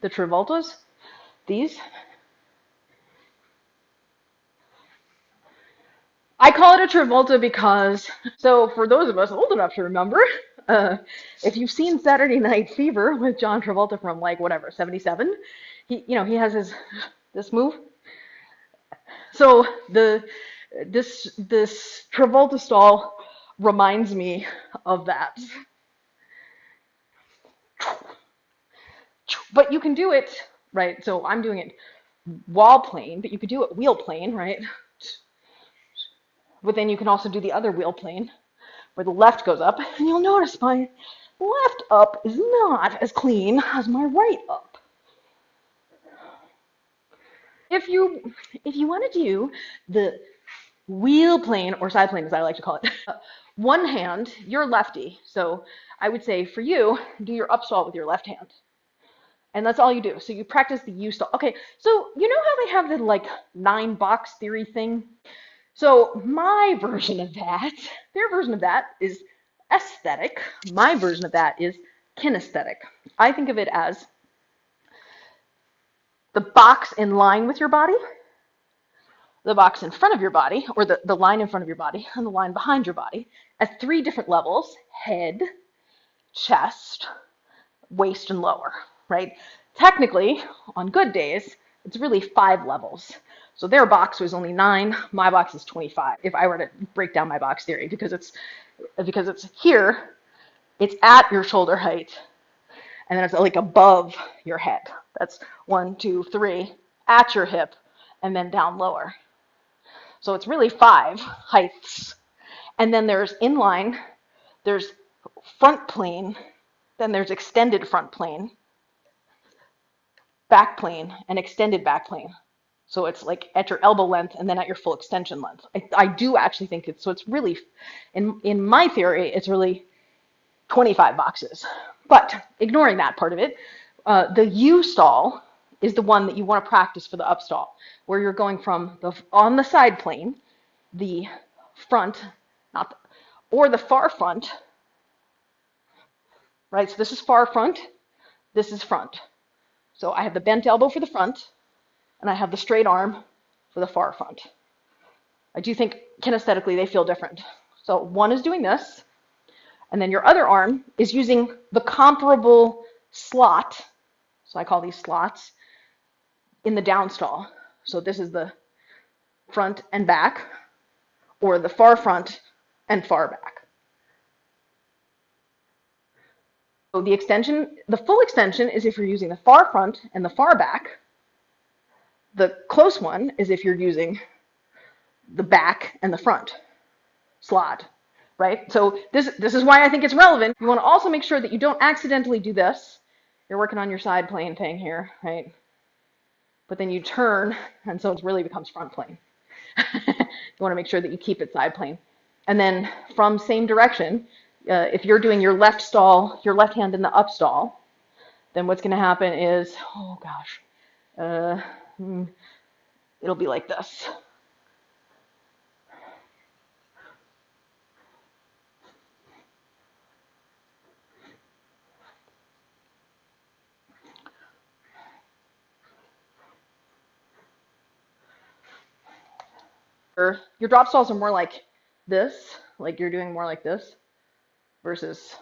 the Travoltas, these. I call it a Travolta because, so for those of us old enough to remember, if you've seen Saturday Night Fever with John Travolta from like whatever, 77, he has this move. So this Travolta stall reminds me of that. But you can do it, right? So I'm doing it wall plane, but you could do it wheel plane, right? But then you can also do the other wheel plane where the left goes up, and you'll notice my left up is not as clean as my right up. If you want to do the wheel plane or side plane as I like to call it, one hand, you're lefty, so I would say for you, do your upstall with your left hand. And that's all you do. So you practice the U stall. Okay, so you know how they have the like 9-box theory thing? So my version of that, their version of that is aesthetic. My version of that is kinesthetic. I think of it as the box in line with your body, the box in front of your body, or the line in front of your body, and the line behind your body, at 3 different levels: head, chest, waist, and lower, right? Technically, on good days, it's really 5 levels. So their box was only 9, my box is 25, if I were to break down my box theory, because it's here, it's at your shoulder height, and then it's like above your head. That's 1, 2, 3, at your hip, and then down lower. So it's really 5 heights. And then there's inline, there's front plane, then there's extended front plane, back plane, and extended back plane. So it's like at your elbow length and then at your full extension length. I do actually think it's really, in my theory, it's really 25 boxes. But ignoring that part of it, the U stall is the one that you want to practice for the up stall, where you're going from on the side plane, the front, not the, or the far front, right? So this is far front, this is front. So I have the bent elbow for the front, and I have the straight arm for the far front. I do think kinesthetically they feel different. So one is doing this, and then your other arm is using the comparable slot, so I call these slots, in the down stall. So this is the front and back, or the far front and far back. So the extension, the full extension is if you're using the far front and the far back. The close one is if you're using the back and the front slot, right? So this is why I think it's relevant. You want to also make sure that you don't accidentally do this. You're working on your side plane thing here, right? But then you turn, and so it really becomes front plane. You want to make sure that you keep it side plane. And then from same direction, if you're doing your left stall, your left hand in the up stall, then what's going to happen is, oh gosh, it'll be like this. Your drop stalls are more like this, like you're doing more like this, versus